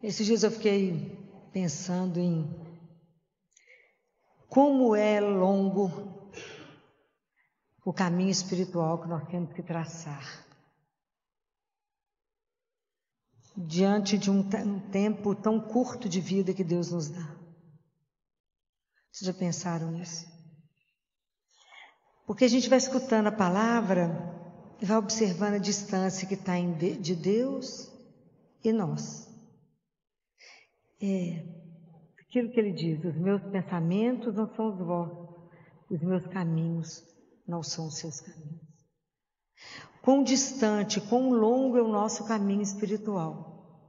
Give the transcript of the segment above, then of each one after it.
Esses dias eu fiquei pensando em como é longo o caminho espiritual que nós temos que traçar. Diante de um tempo tão curto de vida que Deus nos dá. Vocês já pensaram nisso? Porque a gente vai escutando a palavra e vai observando a distância que está de Deus e nós. Aquilo que ele diz, os meus pensamentos não são os vossos, os meus caminhos não são os seus caminhos. Quão distante, quão longo é o nosso caminho espiritual.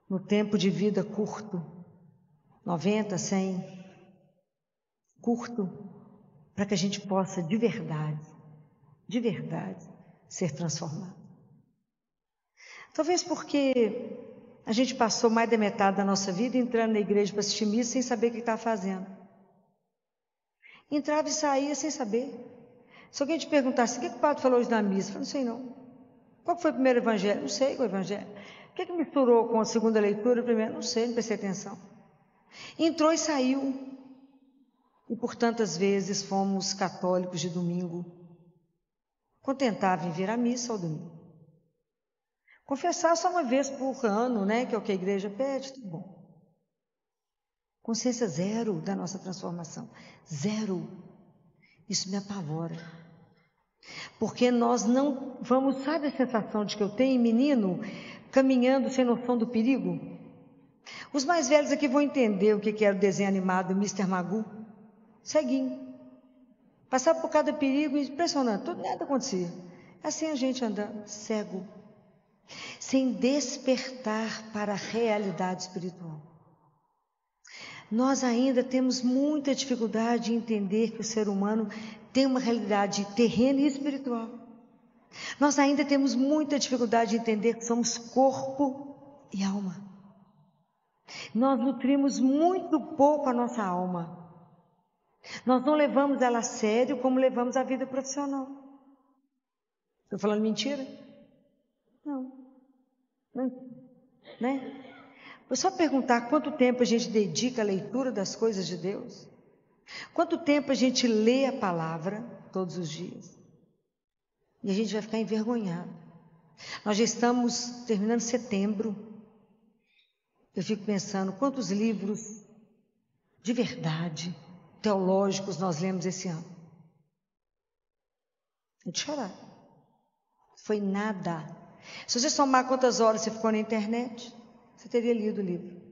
No tempo de vida curto, 90, 100, curto, para que a gente possa de verdade, ser transformado. Talvez porque a gente passou mais da metade da nossa vida entrando na igreja para assistir missa sem saber o que estava fazendo. Entrava e saía sem saber. Se alguém te perguntasse, o que o padre falou hoje na missa? Eu falei, não sei não. Qual foi o primeiro evangelho? Não sei qual é o evangelho. O que misturou com a segunda leitura? Primeiro, não sei, não prestei atenção. Entrou e saiu. E por tantas vezes fomos católicos de domingo, contentavam em vir à missa ao domingo. Confessar só uma vez por ano, né? Que é o que a igreja pede, tudo bom. Consciência zero da nossa transformação. Zero. Isso me apavora. Porque nós não vamos, sabe a sensação de que eu tenho, menino, caminhando sem noção do perigo? Os mais velhos aqui vão entender o que era o desenho animado do Mr. Magoo. Ceguinho. Passava por cada perigo, impressionante, nada acontecia. Assim a gente andando, cego. Sem despertar para a realidade espiritual. Nós ainda temos muita dificuldade de entender que o ser humano tem uma realidade terrena e espiritual. Nós ainda temos muita dificuldade de entender que somos corpo e alma. Nós nutrimos muito pouco a nossa alma. Nós não levamos ela a sério como levamos a vida profissional. Estou falando mentira? Não. Né? Vou só perguntar quanto tempo a gente dedica à leitura das coisas de Deus. Quanto tempo a gente lê a palavra todos os dias. E a gente vai ficar envergonhado. Nós já estamos terminando setembro. Eu fico pensando quantos livros de verdade teológicos nós lemos esse ano. É de chorar. Foi nada. Se você somar quantas horas você ficou na internet, você teria lido o livro.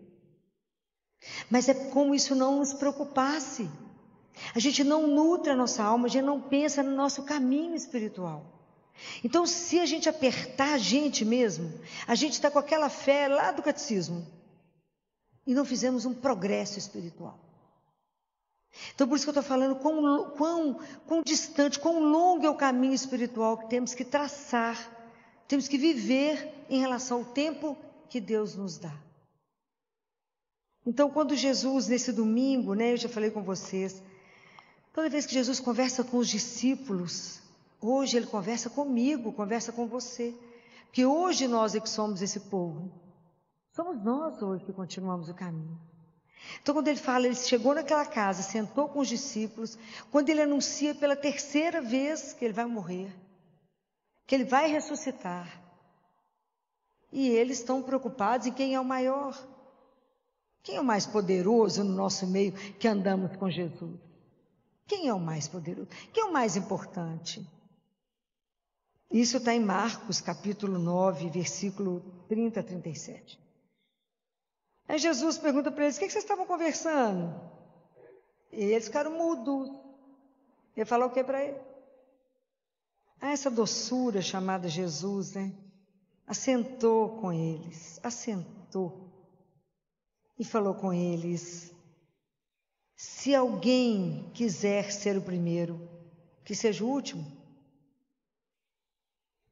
Mas é como isso não nos preocupasse. A gente não nutre a nossa alma, a gente não pensa no nosso caminho espiritual. Então, se a gente apertar a gente mesmo, a gente está com aquela fé lá do catecismo e não fizemos um progresso espiritual. Então, por isso que eu estou falando quão distante, quão longo é o caminho espiritual que temos que traçar, temos que viver em relação ao tempo que Deus nos dá. Então, quando Jesus, nesse domingo, né, eu já falei com vocês, toda vez que Jesus conversa com os discípulos, hoje Ele conversa comigo, conversa com você, porque hoje nós é que somos esse povo. Somos nós hoje que continuamos o caminho. Então, quando ele fala, ele chegou naquela casa, sentou com os discípulos, quando ele anuncia pela terceira vez que ele vai morrer, que ele vai ressuscitar, e eles estão preocupados em quem é o maior, quem é o mais poderoso no nosso meio que andamos com Jesus. Quem é o mais poderoso? Quem é o mais importante? Isso está em Marcos, capítulo 9, versículo 30 a 37. Aí Jesus pergunta para eles, o que vocês estavam conversando? E eles ficaram mudos. Ele falou o que para ele? Essa doçura chamada Jesus, né? Assentou com eles, e falou com eles, se alguém quiser ser o primeiro, que seja o último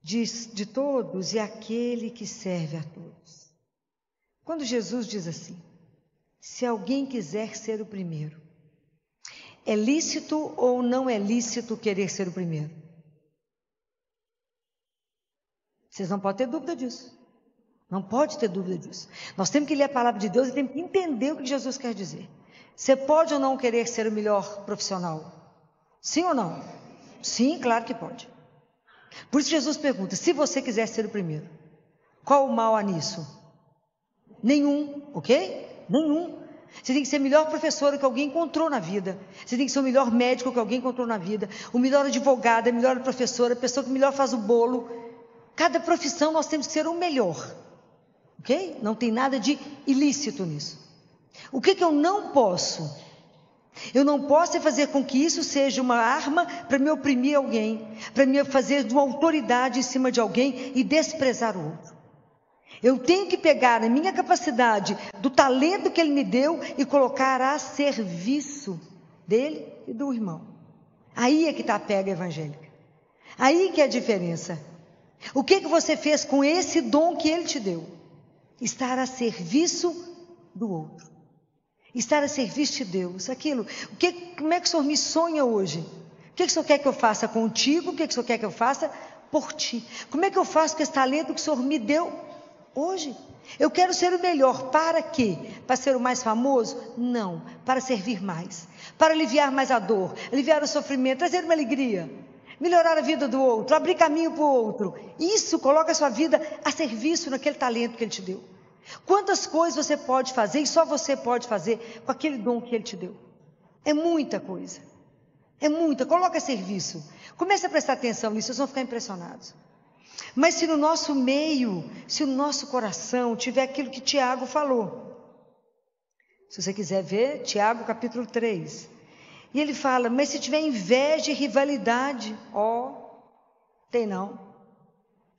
de todos e aquele que serve a todos. Quando Jesus diz assim, se alguém quiser ser o primeiro, é lícito ou não é lícito querer ser o primeiro? Vocês não podem ter dúvida disso. Não pode ter dúvida disso. Nós temos que ler a palavra de Deus e temos que entender o que Jesus quer dizer. Você pode ou não querer ser o melhor profissional? Sim ou não? Sim, claro que pode. Por isso Jesus pergunta, se você quiser ser o primeiro, qual o mal há nisso? Nenhum, ok? Nenhum. Você tem que ser a melhor professora que alguém encontrou na vida. Você tem que ser o melhor médico que alguém encontrou na vida. O melhor advogado, a melhor professora, a pessoa que melhor faz o bolo. Cada profissão nós temos que ser o melhor. Ok? Não tem nada de ilícito nisso. O que eu não posso? Eu não posso fazer com que isso seja uma arma para me oprimir alguém, para me fazer de uma autoridade em cima de alguém e desprezar o outro. Eu tenho que pegar a minha capacidade, do talento que Ele me deu e colocar a serviço dele e do irmão. Aí é que está a pega evangélica. Aí que é a diferença. O que você fez com esse dom que Ele te deu? Estar a serviço do outro. Estar a serviço de Deus. Aquilo. Como é que o Senhor me sonha hoje? O que o Senhor quer que eu faça contigo? O que o Senhor quer que eu faça por ti? Como é que eu faço com esse talento que o Senhor me deu hoje? Eu quero ser o melhor. Para quê? Para ser o mais famoso? Não. Para servir mais. Para aliviar mais a dor. Aliviar o sofrimento. Trazer uma alegria. Melhorar a vida do outro. Abrir caminho para o outro. Isso coloca a sua vida a serviço naquele talento que Ele te deu. Quantas coisas você pode fazer e só você pode fazer com aquele dom que Ele te deu? É muita coisa. É muita. Coloca a serviço. Comece a prestar atenção nisso, vocês vão ficar impressionados. Mas se no nosso meio, se no nosso coração tiver aquilo que Tiago falou. Se você quiser ver, Tiago capítulo 3. E ele fala, mas se tiver inveja e rivalidade, tem não.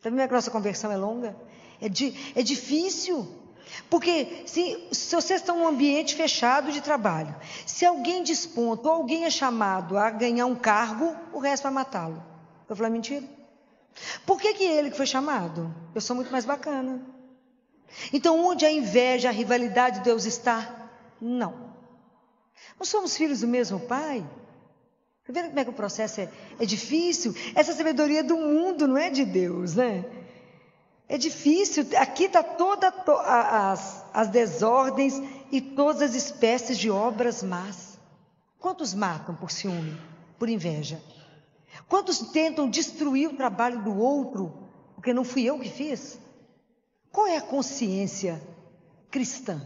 Tá vendo que a nossa conversão é longa? É difícil. Porque se vocês estão num ambiente fechado de trabalho, se alguém desponta ou alguém é chamado a ganhar um cargo, o resto vai matá-lo. Eu falei mentira? Por que ele que foi chamado? Eu sou muito mais bacana. Então onde a inveja, a rivalidade de Deus está? Não. Nós somos filhos do mesmo Pai. Está vendo como é que o processo é difícil? Essa sabedoria do mundo não é de Deus, né? É difícil, aqui está todas as desordens e todas as espécies de obras más. Quantos matam por ciúme, por inveja? Quantos tentam destruir o trabalho do outro, porque não fui eu que fiz? Qual é a consciência cristã?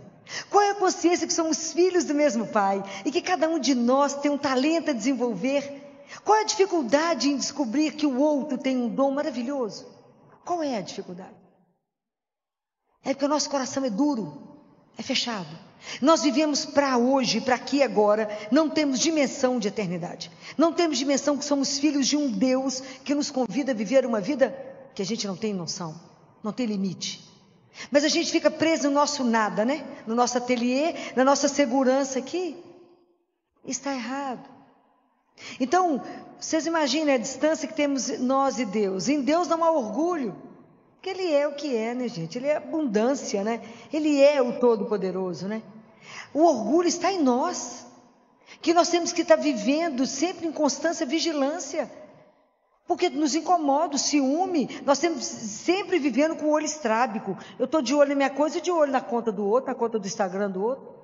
Qual é a consciência que somos filhos do mesmo Pai e que cada um de nós tem um talento a desenvolver? Qual é a dificuldade em descobrir que o outro tem um dom maravilhoso? Qual é a dificuldade? É porque o nosso coração é duro, é fechado. Nós vivemos para hoje, para aqui e agora, não temos dimensão de eternidade. Não temos dimensão que somos filhos de um Deus que nos convida a viver uma vida que a gente não tem noção, não tem limite. Mas a gente fica preso no nosso nada, né? No nosso ateliê, na nossa segurança aqui. Está errado. Então, vocês imaginem a distância que temos nós e Deus. Em Deus não há orgulho, porque Ele é o que é, né, gente? Ele é abundância, né? Ele é o Todo-Poderoso, né? O orgulho está em nós, que nós temos que estar vivendo sempre em constância vigilância, porque nos incomoda o ciúme. Nós temos sempre vivendo com o olho estrábico. Eu estou de olho na minha coisa e de olho na conta do outro, na conta do Instagram do outro.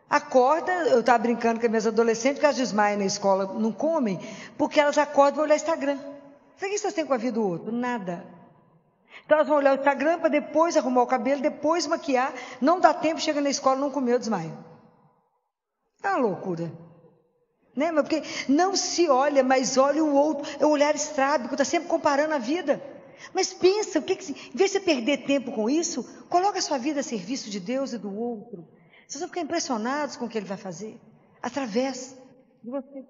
Acorda, eu estava brincando com as minhas adolescentes, que elas desmaiam na escola, não comem, porque elas acordam e vão olhar o Instagram. O que vocês têm com a vida do outro? Nada. Então elas vão olhar o Instagram para depois arrumar o cabelo, depois maquiar, não dá tempo, chega na escola, não comeu, desmaia. É uma loucura. Né? Mas porque não se olha, mas olha o outro, é o olhar estrábico, está sempre comparando a vida. Mas pensa, em vez de você perder tempo com isso, coloca a sua vida a serviço de Deus e do outro. Vocês vão ficar impressionados com o que Ele vai fazer, através de você.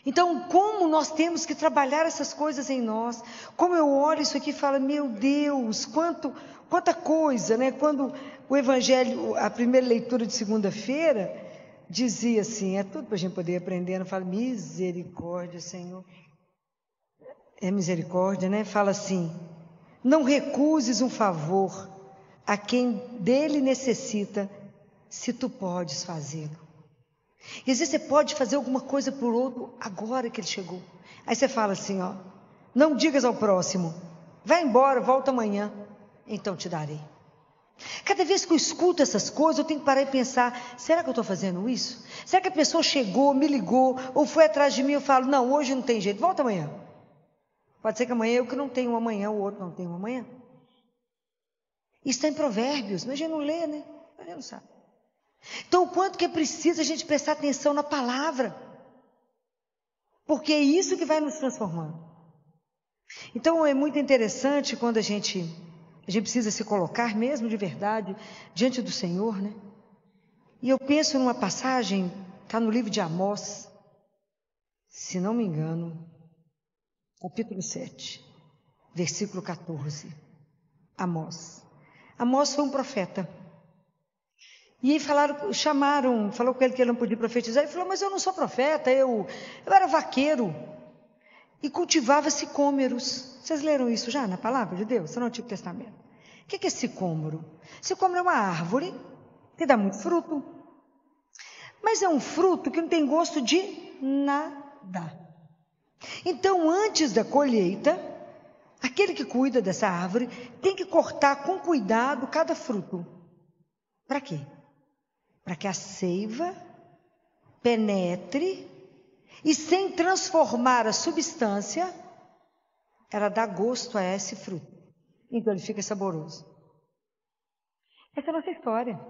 Então, como nós temos que trabalhar essas coisas em nós? Como eu olho isso aqui e falo, meu Deus, quanta coisa, né? Quando o Evangelho, a primeira leitura de segunda-feira, dizia assim, é tudo para a gente poder aprender, não fala misericórdia, Senhor. É misericórdia, né? Fala assim, não recuses um favor a quem dele necessita, se tu podes fazê-lo. E às vezes você pode fazer alguma coisa por outro agora que ele chegou. Aí você fala assim, não digas ao próximo, vai embora, volta amanhã. então te darei. Cada vez que eu escuto essas coisas, eu tenho que parar e pensar, será que eu estou fazendo isso? Será que a pessoa chegou, me ligou, ou foi atrás de mim e eu falo, não, hoje não tem jeito, volta amanhã. Pode ser que amanhã eu que não tenho um amanhã, o outro não tem um amanhã. Isso está em Provérbios, mas a gente não lê, né? A gente não sabe. Então, o quanto que é preciso a gente prestar atenção na palavra, porque é isso que vai nos transformando. Então, é muito interessante quando a gente precisa se colocar mesmo de verdade diante do Senhor, né? E eu penso numa passagem, está no livro de Amós, se não me engano, capítulo 7, versículo 14. Amós foi um profeta. E aí falou com ele que ele não podia profetizar. Ele falou, mas eu não sou profeta, eu era vaqueiro e cultivava sicômeros. Vocês leram isso já na palavra de Deus? Está no Antigo Testamento. O que é sicômoro? Sicômoro é uma árvore que dá muito fruto, mas é um fruto que não tem gosto de nada. Então, antes da colheita, aquele que cuida dessa árvore tem que cortar com cuidado cada fruto. Para quê? Para que a seiva penetre e, sem transformar a substância, ela dá gosto a esse fruto. Então ele fica saboroso. Essa é a nossa história.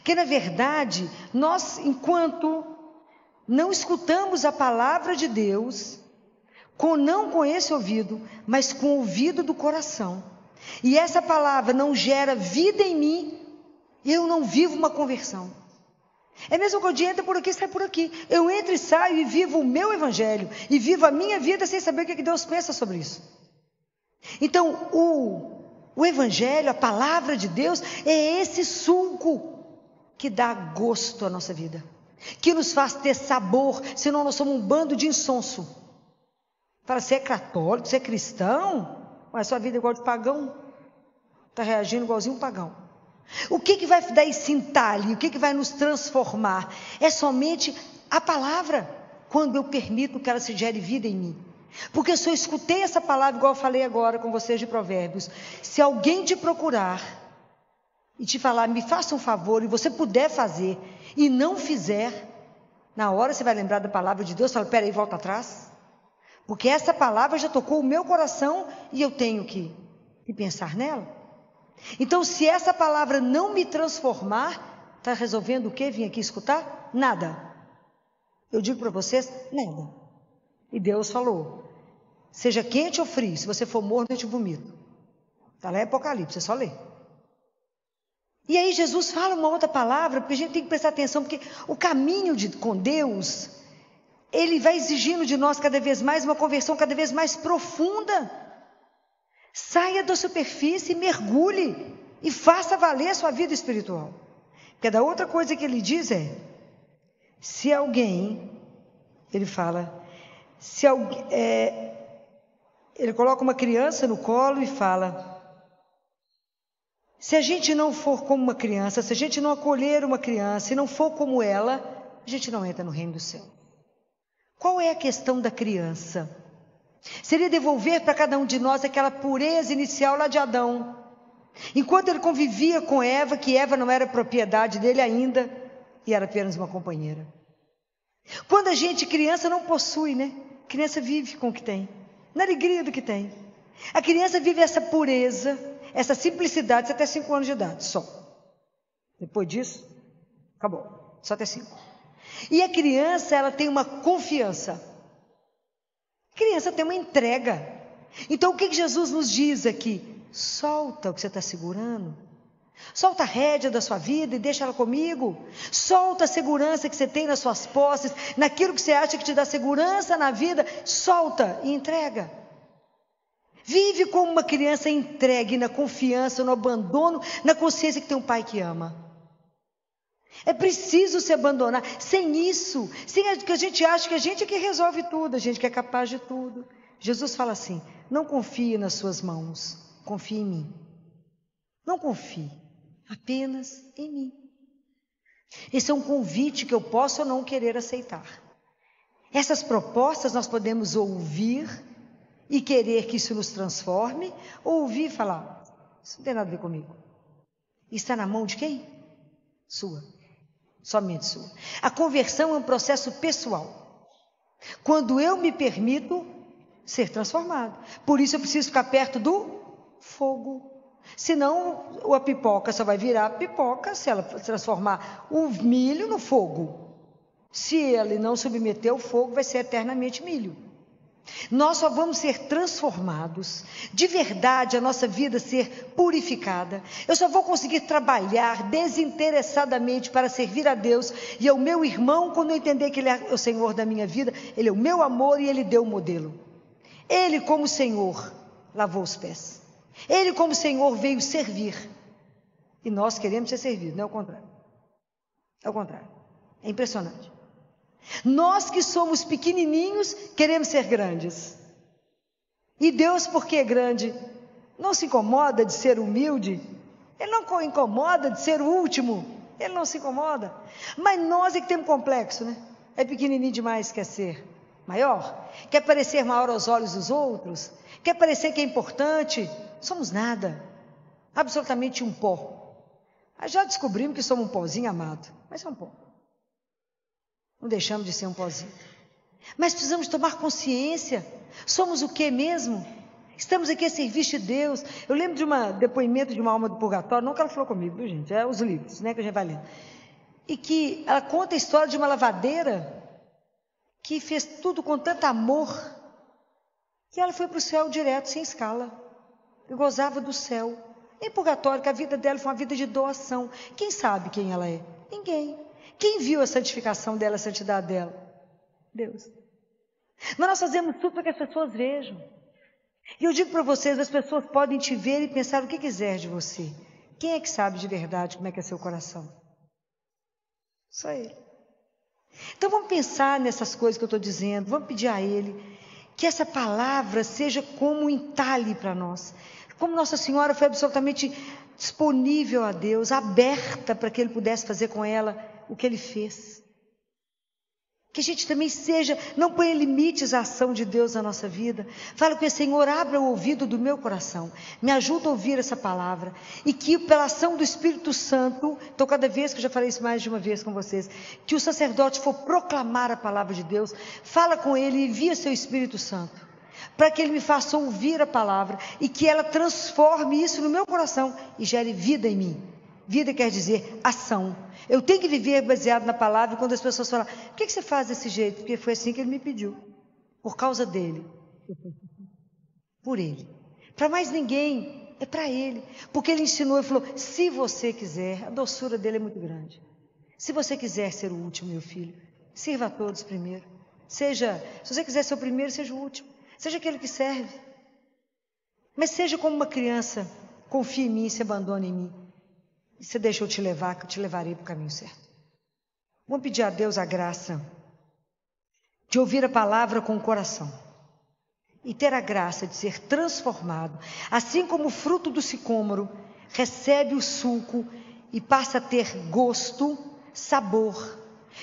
Que na verdade, nós, enquanto não escutamos a palavra de Deus, não com esse ouvido, mas com o ouvido do coração, e essa palavra não gera vida em mim, eu não vivo uma conversão. É mesmo que eu entre por aqui e sai por aqui. Eu entro e saio e vivo o meu evangelho, e vivo a minha vida sem saber o que Deus pensa sobre isso. Então, o evangelho, a palavra de Deus, é esse suco que dá gosto à nossa vida, que nos faz ter sabor, senão nós somos um bando de insonso. Fala, você é católico, você é cristão, mas sua vida é igual de pagão, está reagindo igualzinho um pagão. O que vai dar esse entalhe? O que vai nos transformar? É somente a palavra, quando eu permito que ela se gere vida em mim. Porque se eu escutei essa palavra, igual eu falei agora com vocês de Provérbios, se alguém te procurar e te falar, me faça um favor, e você puder fazer, e não fizer, na hora você vai lembrar da palavra de Deus, fala, peraí, volta atrás, porque essa palavra já tocou o meu coração, e eu tenho que pensar nela. Então, se essa palavra não me transformar, está resolvendo o quê? Vim aqui escutar? Nada. Eu digo para vocês, nada. E Deus falou, seja quente ou frio, se você for morno, eu te vomito. Está lá em Apocalipse, é só ler. E aí Jesus fala uma outra palavra, porque a gente tem que prestar atenção, porque o caminho com Deus, ele vai exigindo de nós cada vez mais uma conversão cada vez mais profunda. Saia da superfície, mergulhe e faça valer a sua vida espiritual. Porque da outra coisa que ele diz se alguém, ele fala, ele coloca uma criança no colo e fala, se a gente não for como uma criança, se a gente não acolher uma criança e não for como ela, a gente não entra no reino do céu. Qual é a questão da criança? Seria devolver para cada um de nós aquela pureza inicial lá de Adão. Enquanto ele convivia com Eva, que Eva não era propriedade dele ainda, e era apenas uma companheira. Quando a gente, criança, não possui, né? Criança vive com o que tem, na alegria do que tem. A criança vive essa pureza, essa simplicidade, até 5 anos de idade, só. Depois disso, acabou, só até 5. E a criança, ela tem uma confiança. A criança tem uma entrega. Então, o que Jesus nos diz aqui? Solta o que você está segurando. Solta a rédea da sua vida e deixa ela comigo. Solta a segurança que você tem nas suas posses, naquilo que você acha que te dá segurança na vida. Solta e entrega. Vive como uma criança entregue na confiança, no abandono, na consciência que tem um pai que ama. É preciso se abandonar. Sem isso, sem que a gente acha que a gente é que resolve tudo, a gente que é capaz de tudo. Jesus fala assim, não confie nas suas mãos, confie em mim. Não confie, apenas em mim. Esse é um convite que eu posso ou não querer aceitar. Essas propostas nós podemos ouvir e querer que isso nos transforme, ou ouvir e falar, Isso não tem nada a ver comigo. Está na mão de quem? Sua. Somente sua. A conversão é um processo pessoal. Quando eu me permito ser transformado. Por isso eu preciso ficar perto do fogo. Senão a pipoca só vai virar pipoca se ela transformar o milho no fogo. Se ele não submeter ao fogo, vai ser eternamente milho. Nós só vamos ser transformados, de verdade a nossa vida ser purificada. Eu só vou conseguir trabalhar desinteressadamente para servir a Deus e ao meu irmão quando eu entender que Ele é o Senhor da minha vida, Ele é o meu amor e Ele deu o modelo. Ele como Senhor lavou os pés. Ele como Senhor veio servir. E nós queremos ser servidos, não é o contrário. É o contrário. É impressionante. Nós que somos pequenininhos, queremos ser grandes. E Deus, porque é grande, não se incomoda de ser humilde. Ele não incomoda de ser o último. Ele não se incomoda. Mas nós é que temos complexo, né? É pequenininho demais, quer ser maior. Quer parecer maior aos olhos dos outros. Quer parecer que é importante. Somos nada. Absolutamente um pó. Mas já descobrimos que somos um pozinho amado. Mas é um pó. Não deixamos de ser um pozinho. Mas precisamos tomar consciência. Somos o que mesmo? Estamos aqui a serviço de Deus. Eu lembro de um depoimento de uma alma do purgatório, não que ela falou comigo, viu, gente? É os livros, né, que a gente vai lendo. E que ela conta a história de uma lavadeira que fez tudo com tanto amor que ela foi para o céu direto, sem escala. E gozava do céu. Em purgatório, que a vida dela foi uma vida de doação. Quem sabe quem ela é? Ninguém. Quem viu a santificação dela, a santidade dela? Deus. Mas nós fazemos tudo para que as pessoas vejam. E eu digo para vocês, as pessoas podem te ver e pensar o que quiser de você. Quem é que sabe de verdade como é que é seu coração? Só Ele. Então vamos pensar nessas coisas que eu estou dizendo, vamos pedir a Ele que essa palavra seja como um entalhe para nós. Como Nossa Senhora foi absolutamente disponível a Deus, aberta para que Ele pudesse fazer com ela o que Ele fez. Que a gente também seja, não ponha limites à ação de Deus na nossa vida. Fala com o Senhor, abra o ouvido do meu coração, me ajuda a ouvir essa palavra, e que pela ação do Espírito Santo, então cada vez que eu já falei isso mais de uma vez com vocês, que o sacerdote for proclamar a palavra de Deus, fala com ele e envia seu Espírito Santo, para que ele me faça ouvir a palavra, e que ela transforme isso no meu coração, e gere vida em mim. Vida quer dizer ação. Eu tenho que viver baseado na palavra. E quando as pessoas falam, por que você faz desse jeito? Porque foi assim que Ele me pediu. Por causa dEle. Por Ele. Para mais ninguém. É para Ele. Porque Ele ensinou e falou, se você quiser, a doçura dEle é muito grande. Se você quiser ser o último, meu filho, sirva a todos primeiro. Se você quiser ser o primeiro, seja o último. Seja aquele que serve. Mas seja como uma criança. Confie em mim, se abandone em mim. E você deixa eu te levar, que eu te levarei para o caminho certo. Vamos pedir a Deus a graça de ouvir a palavra com o coração. E ter a graça de ser transformado. Assim como o fruto do sicômoro recebe o suco e passa a ter gosto, sabor.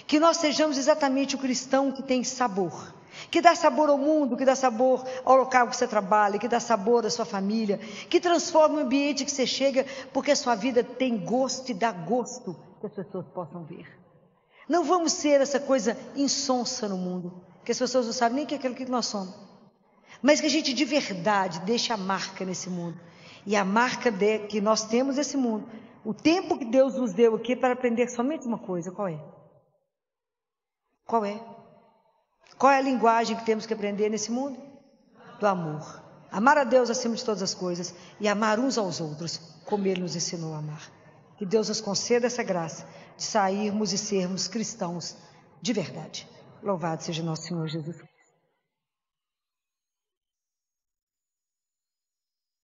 Que nós sejamos exatamente o cristão que tem sabor. Que dá sabor ao mundo, que dá sabor ao local que você trabalha, que dá sabor à sua família, que transforma o ambiente que você chega, porque a sua vida tem gosto e dá gosto que as pessoas possam ver. Não vamos ser essa coisa insonsa no mundo, que as pessoas não sabem nem que é aquilo que nós somos, mas que a gente de verdade deixe a marca nesse mundo, e a marca que nós temos nesse mundo, o tempo que Deus nos deu aqui para aprender somente uma coisa, qual é? Qual é? Qual é a linguagem que temos que aprender nesse mundo? Do amor. Amar a Deus acima de todas as coisas e amar uns aos outros, como Ele nos ensinou a amar. Que Deus nos conceda essa graça de sairmos e sermos cristãos de verdade. Louvado seja nosso Senhor Jesus Cristo.